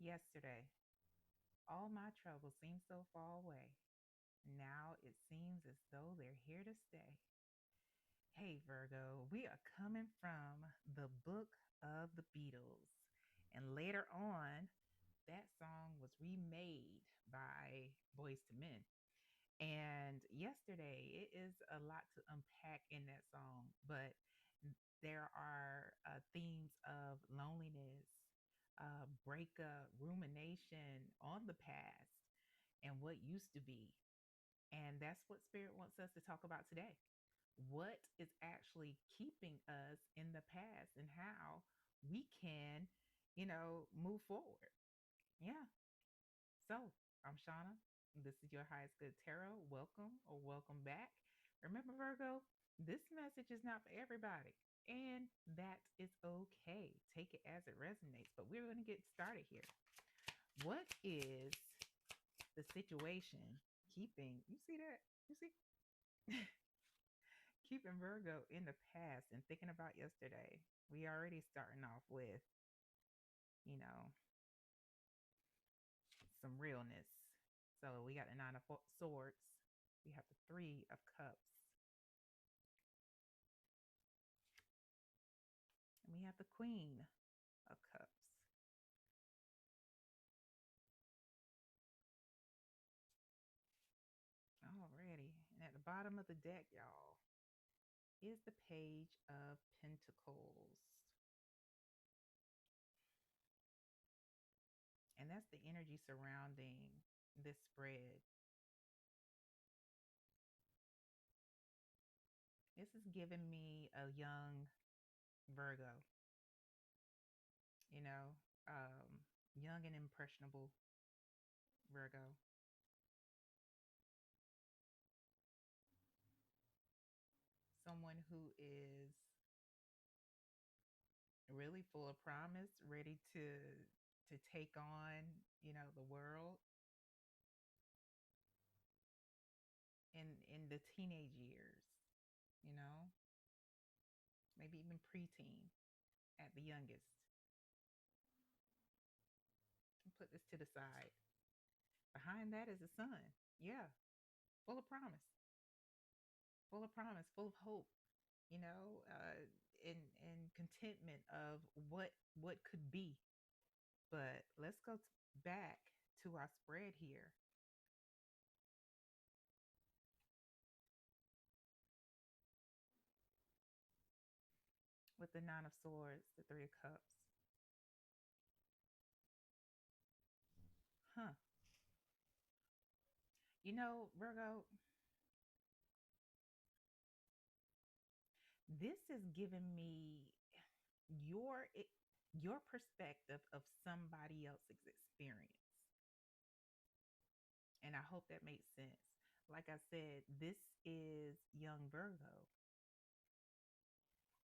yesterday. All my troubles seemed so far away. Now it seems as though they're here to stay. Hey, Virgo, we are coming from the book of the Beatles. And later on, that song was remade by Boys to Men. And yesterday, it is a lot to unpack in that song, but there are themes of loneliness, breakup, rumination on the past, and what used to be. And that's what Spirit wants us to talk about today. What is actually keeping us in the past and how we can, move forward. Yeah. So I'm Shauna. This is your highest good tarot. Welcome or welcome back. Remember, Virgo, this message is not for everybody, and that is okay. Take it as it resonates. But we're going to get started here. What is the situation keeping, you see that? You see? Keeping Virgo in the past and thinking about yesterday. We already starting off with, you know, some realness. So we got the Nine of Swords. We have the Three of Cups. And we have the Queen of Cups. Alrighty. And at the bottom of the deck, y'all, is the Page of Pentacles. And that's the energy surrounding this spread. This is giving me a young Virgo, you know, um, young and impressionable Virgo. Someone who is really full of promise, ready to take on, the world in the teenage years, you know, maybe even preteen at the youngest. And put this to the side. Behind that is the sun. Yeah, full of promise, full of promise, full of hope, you know, and contentment of what could be. But let's go back to our spread here with the Nine of Swords, the Three of Cups. Huh. You know, Virgo, this is giving me your your perspective of somebody else's experience. And I hope that makes sense. Like I said, this is young Virgo.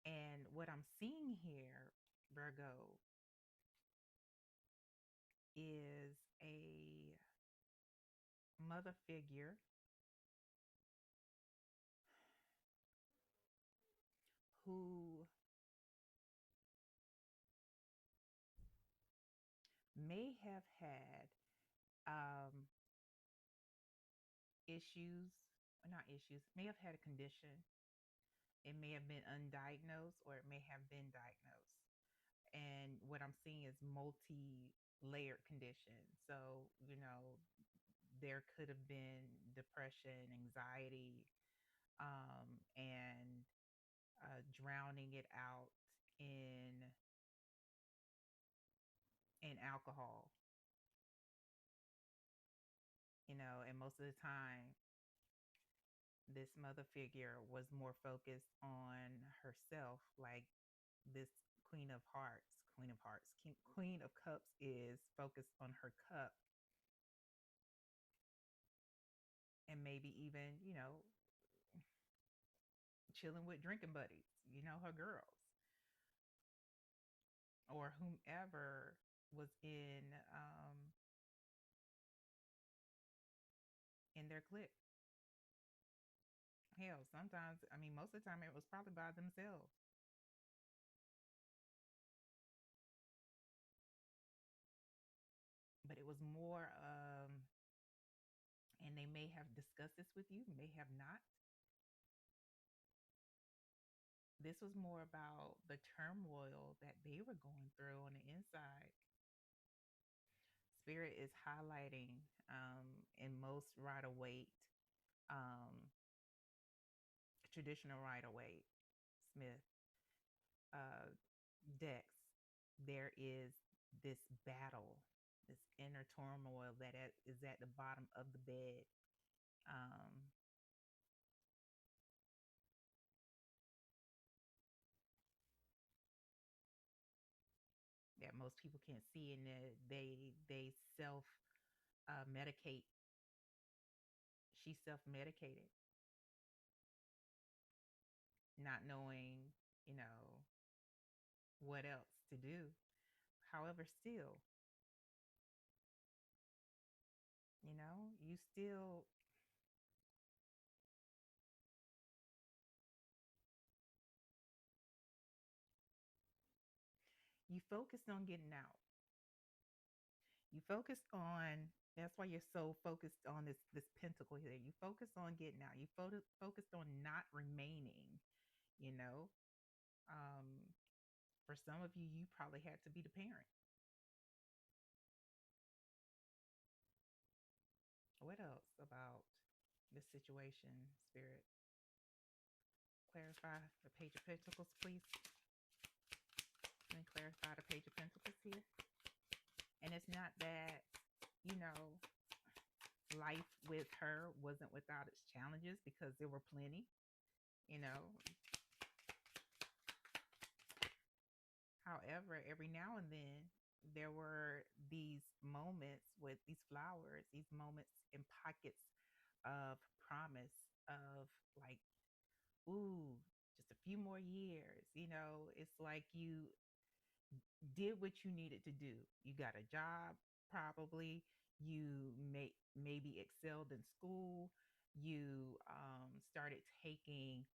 And what I'm seeing here, Virgo, is a mother figure who may have had um, issues, or not issues, may have had a condition. It may have been undiagnosed or it may have been diagnosed. And what I'm seeing is multi-layered condition. So, there could have been depression, anxiety, and drowning it out in alcohol, and most of the time this mother figure was more focused on herself, like this queen of hearts, queen of cups is focused on her cup, and maybe even, chilling with drinking buddies, her girls, or whomever was in their clique. Hell, sometimes, I mean, most of the time it was probably by themselves. was more, and they may have discussed this with you, may have not. This was more about the turmoil that they were going through on the inside. Spirit is highlighting in most Rider Waite, um, traditional Rider Waite Smith uh, decks, there is this battle, this inner turmoil is at the bottom of the bed. Um, that most people can't see, and they self medicate. She self medicated, not knowing, you know, what else to do. However, still, you still, you focused on getting out. You focused on, that's why you're so focused on this pentacle here. You focused on getting out. You focused on not remaining, you know. Um, for some of you, you probably had to be the parent. What else about this situation, Spirit? Clarify the Page of Pentacles, please. And clarify the Page of Pentacles here. And it's not that, you know, life with her wasn't without its challenges, because there were plenty, you know. However, every now and then there were these moments with these flowers, these moments in pockets of promise, of like, ooh, just a few more years. It's like you did what you needed to do. You got a job, probably. You maybe excelled in school. You started taking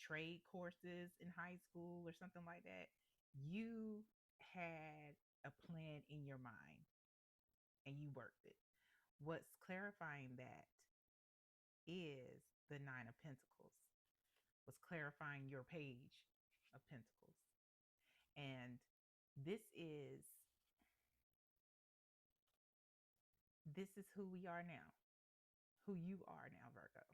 trade courses in high school or something like that. You had a plan in your mind and you worked it. What's clarifying that is the Nine of Pentacles. What's clarifying your Page of Pentacles. And this is this is who we are now, who you are now, Virgo.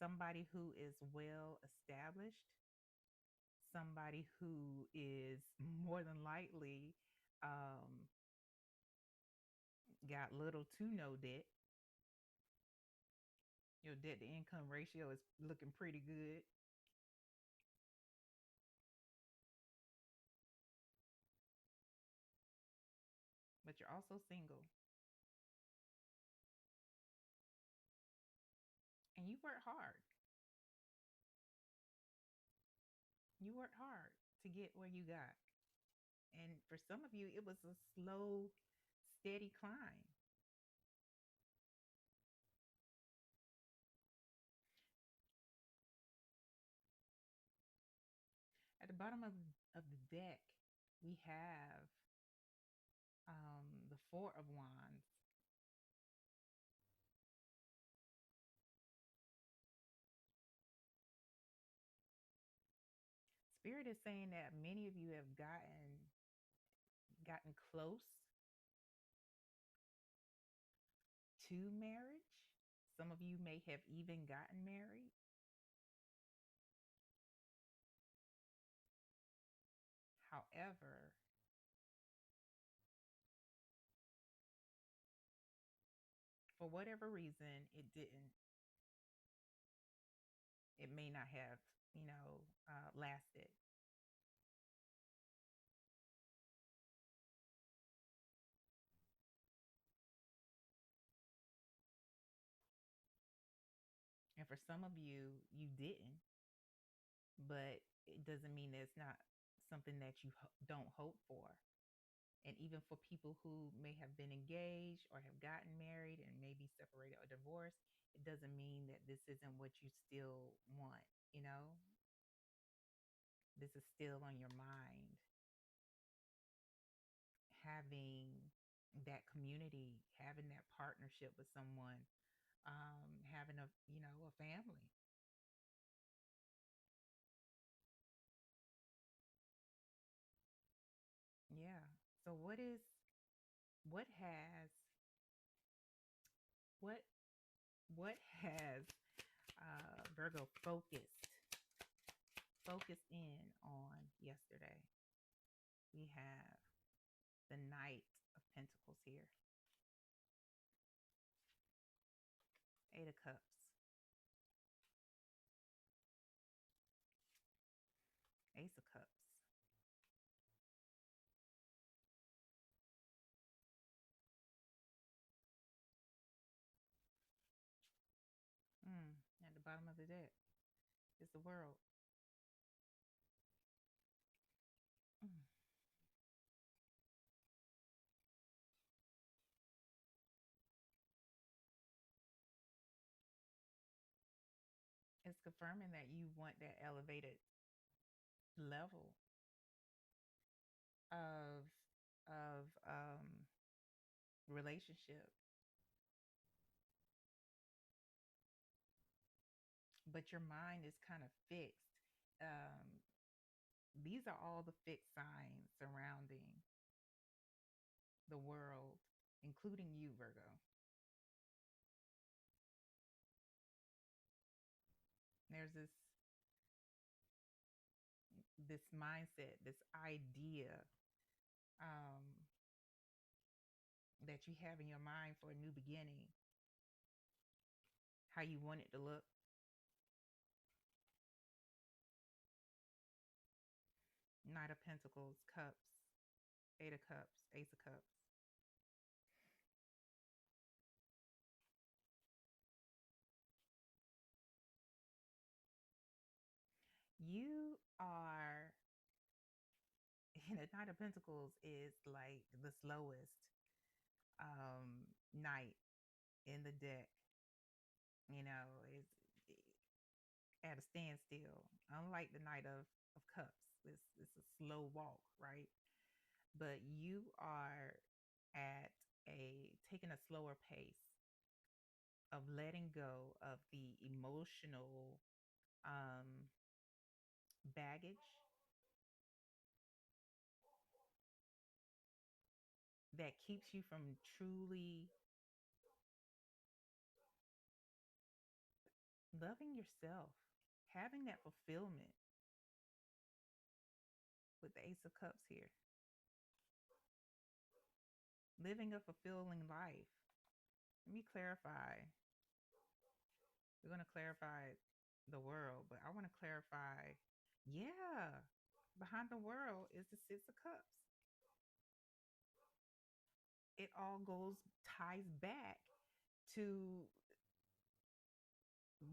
Somebody who is well established, somebody who is more than likely um, got little to no debt. Your debt to income ratio is looking pretty good. But you're also single. And you work hard. You worked hard to get where you got. And for some of you, it was a slow, steady climb. At the bottom of the deck, we have the Four of Wands. Spirit is saying that many of you have gotten close to marriage. Some of you may have even gotten married. However, for whatever reason, it may not have, lasted. And for some of you, you didn't, but it doesn't mean that it's not something that you don't hope for. And even for people who may have been engaged or have gotten married and maybe separated or divorced, it doesn't mean that this isn't what you still want, you know? This is still on your mind. having that community, having that partnership with someone, having a family. Yeah. So what has what what has Virgo focused in on yesterday? We have the Knight of Pentacles here, Eight of Cups, Ace of Cups. At the bottom of the deck is the World. Mm. It's confirming that you want that elevated level of of relationship, but your mind is kind of fixed. Um, these are all the fixed signs surrounding the world, including you, Virgo. There's this mindset, this idea um, that you have in your mind for a new beginning, how you want it to look. Knight of Pentacles, Cups, Eight of Cups, Ace of Cups. You are, the Knight of Pentacles is like the slowest knight in the deck. It's at a standstill. Unlike the Knight of Cups, it's a slow walk, right? But you are at a taking a slower pace of letting go of the emotional um, baggage that keeps you from truly loving yourself, having that fulfillment with the Ace of Cups here, living a fulfilling life. Let me clarify. We're going to clarify the world, but I want to clarify. Yeah, behind the world is the Six of Cups. It all ties back to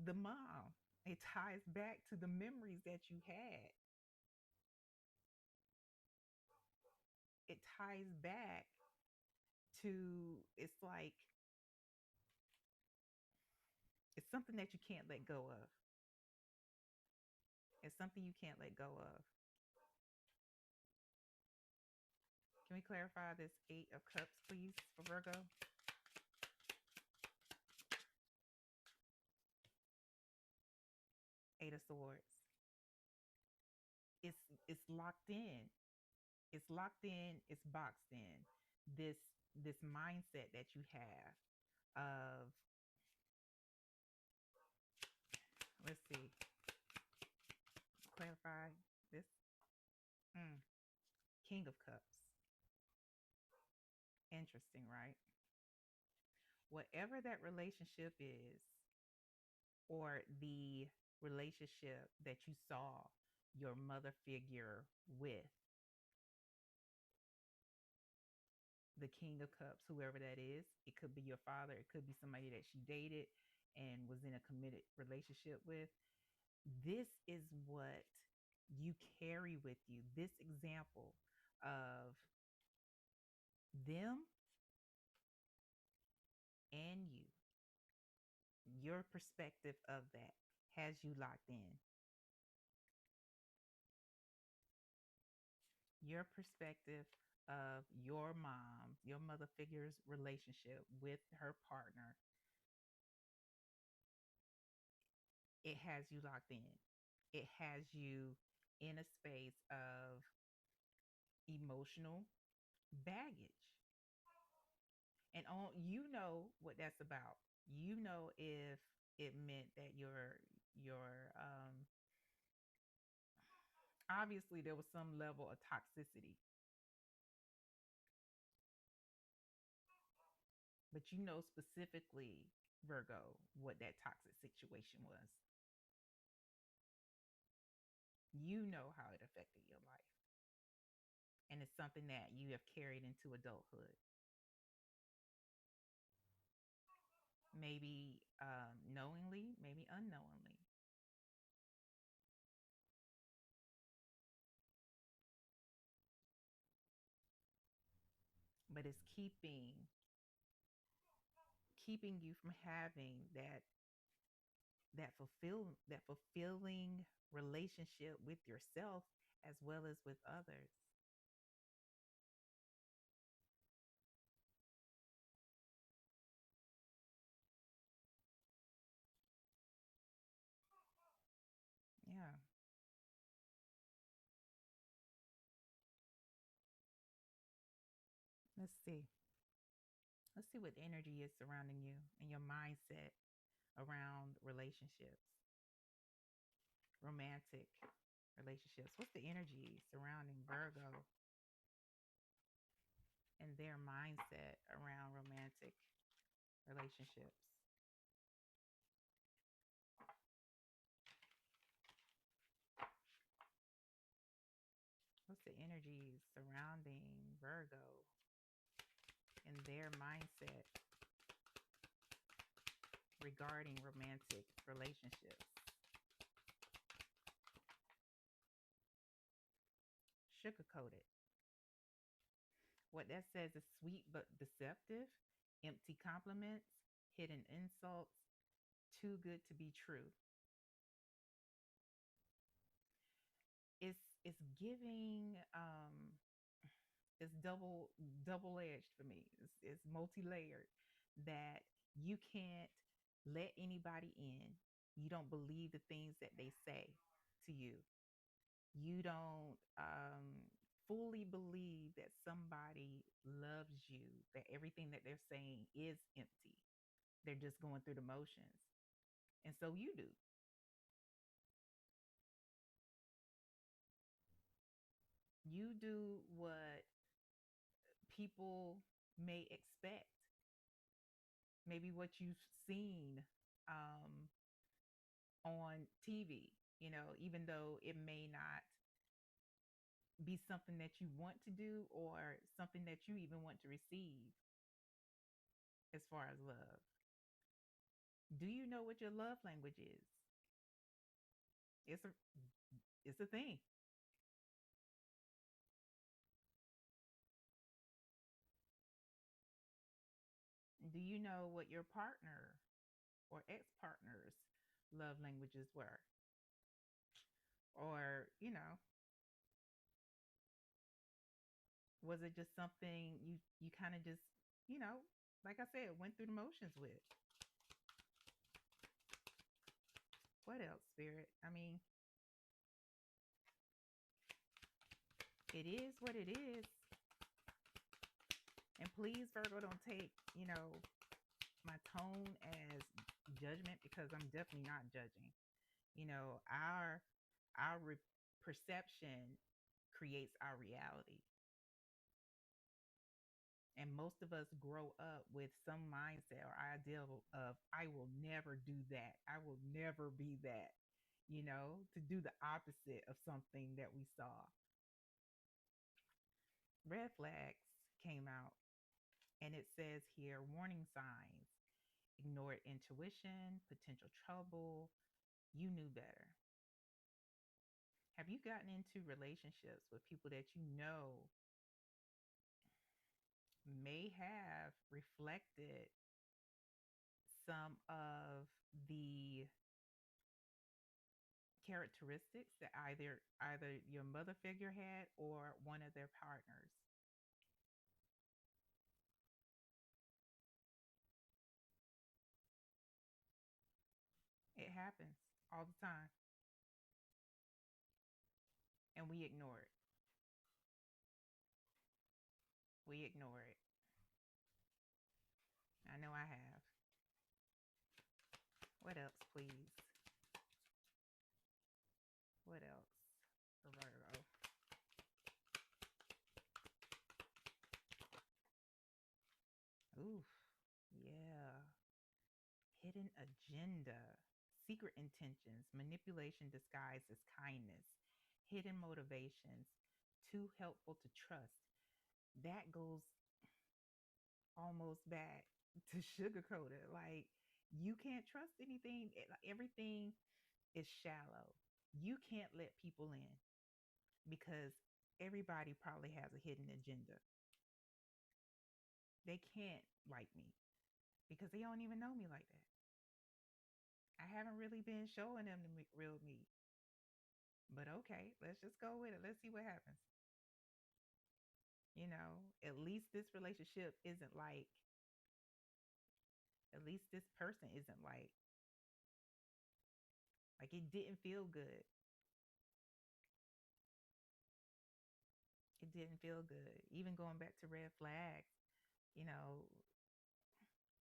the mom. It ties back to the memories that you had. It ties back to, it's like, it's something that you can't let go of. It's something you can't let go of. Can we clarify this Eight of Cups, please, for Virgo? Eight of Swords. It's locked in. It's locked in. It's boxed in. This this mindset that you have of, let's see, clarify this. Mm, King of Cups. Interesting, right? Whatever that relationship is, or the relationship that you saw your mother figure with, the King of Cups, whoever that is. It could be your father, it could be somebody that she dated and was in a committed relationship with. This is what you carry with you. This example of them and you, your perspective of that has you locked in. Your perspective of your mom, your mother figure's relationship with her partner, it has you locked in. It has you in a space of emotional baggage. And on you know what that's about. You know if it meant that your obviously there was some level of toxicity, but you know specifically, Virgo, what that toxic situation was. You know how it affected your life. And it's something that you have carried into adulthood. Maybe knowingly, maybe unknowingly, but it's keeping you from having that fulfilling relationship with yourself as well as with others. Yeah. Let's see. Let's see what energy is surrounding you and your mindset around relationships, romantic relationships. What's the energy surrounding Virgo and their mindset around romantic relationships? What's the energy surrounding Virgo and their mindset regarding romantic relationships? Sugarcoated. What that says is sweet but deceptive, empty compliments, hidden insults, too good to be true. It's giving it's double edged for me. It's multi-layered that you can't let anybody in. You don't believe the things that they say to you. You don't fully believe that somebody loves you, that everything that they're saying is empty. They're just going through the motions. And so you do. You do what people may expect, maybe what you've seen um, on TV, even though it may not be something that you want to do or something that you even want to receive as far as love. Do you know what your love language is? It's a it's a thing. Do you know what your partner or ex-partner's love languages were? Or, was it just something you kind of just, you know, like I said, went through the motions with? What else, spirit? I mean, it is what it is. And please, Virgo, don't take, my tone as judgment because I'm definitely not judging. You know, our perception creates our reality. And most of us grow up with some mindset or idea of I will never do that. I will never be that, to do the opposite of something that we saw. Red flags came out and it says here warning signs: ignored intuition, potential trouble, you knew better. Have you gotten into relationships with people that you know may have reflected some of the characteristics that either your mother figure had or one of their partners? It happens all the time, and we ignore it. We ignore it. I know I have. What else, please? What else for Virgo? Oof. Yeah. Hidden agenda, secret intentions, manipulation disguised as kindness, hidden motivations, too helpful to trust. That goes almost back to sugarcoat it. Like, you can't trust anything. Like, everything is shallow. You can't let people in because everybody probably has a hidden agenda. They can't like me because they don't even know me like that. I haven't really been showing them the real me. But okay, let's just go with it. Let's see what happens. At least this relationship isn't like, at least this person isn't like it didn't feel good. It didn't feel good. Even going back to red flags, you know,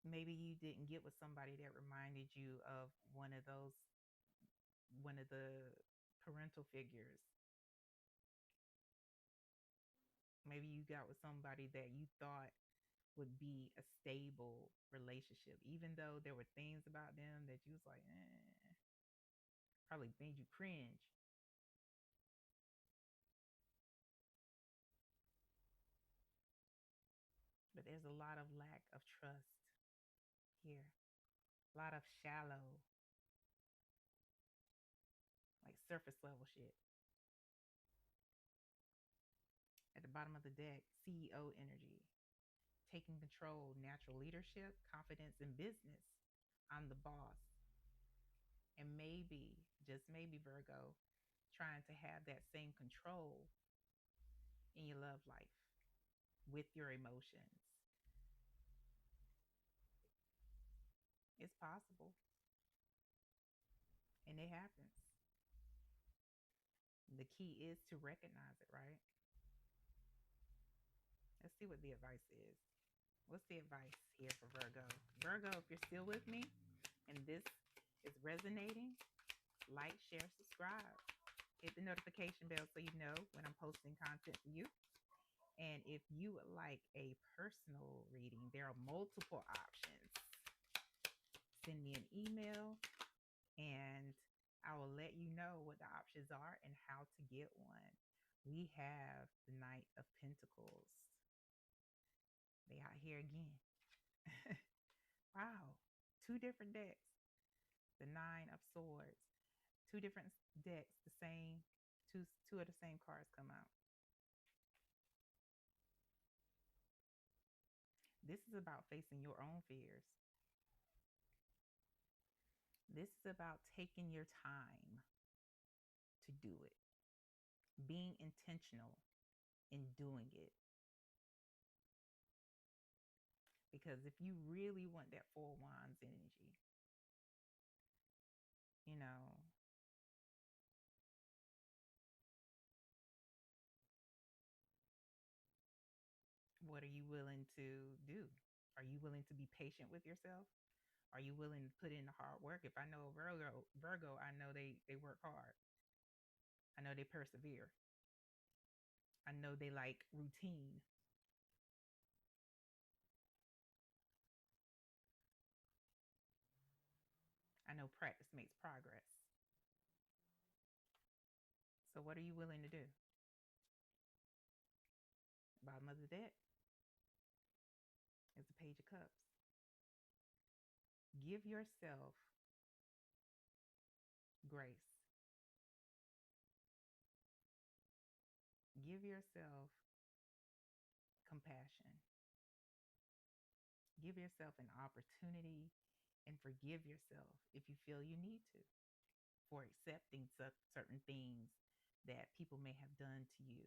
maybe you didn't get with somebody that reminded you of one of the parental figures. Maybe you got with somebody that you thought would be a stable relationship, even though there were things about them that you was like, probably made you cringe. But there's a lot of lack of trust here, a lot of shallow, like surface level shit. At the bottom of the deck, CEO energy, taking control, natural leadership, confidence in business. I'm the boss. And maybe, just maybe, Virgo, trying to have that same control in your love life with your emotions. It's possible, and it happens. The key is to recognize it, right? Let's see what the advice is. What's the advice here for Virgo? Virgo, if you're still with me and this is resonating, like, share, subscribe. Hit the notification bell so you know when I'm posting content for you. And if you would like a personal reading, there are multiple options. Send me an email and I will let you know what the options are and how to get one. We have the Knight of Pentacles. They out here again. Wow. Two different decks. The Nine of Swords. Two different decks, the same, two of the same cards come out. This is about facing your own fears. This is about taking your time to do it, being intentional in doing it. Because if you really want that Four Wands energy, you know, what are you willing to do? Are you willing to be patient with yourself? Are you willing to put in the hard work? If I know Virgo, I know they work hard. I know they persevere. I know they like routine. I know practice makes progress. So what are you willing to do? Bottom of the deck is the Page of Cups. Give yourself grace. Give yourself compassion. Give yourself an opportunity and forgive yourself if you feel you need to for accepting certain things that people may have done to you,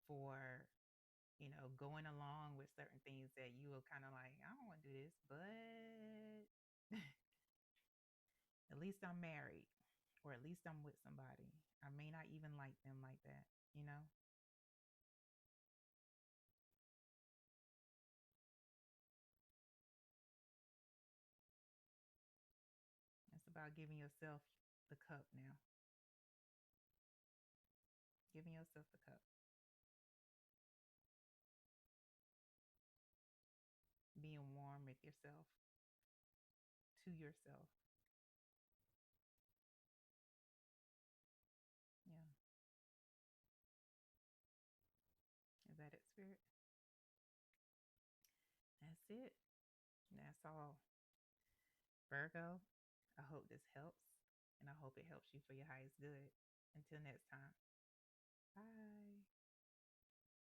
for going along with certain things that you will kind of like, I don't want to do this, but at least I'm married, or at least I'm with somebody. I may not even like them like that, you know? It's about giving yourself the cup now, giving yourself the cup, being warm with yourself, to yourself. Yeah. Is that it, Spirit? That's it. That's all. Virgo, I hope this helps, and I hope it helps you for your highest good. Until next time.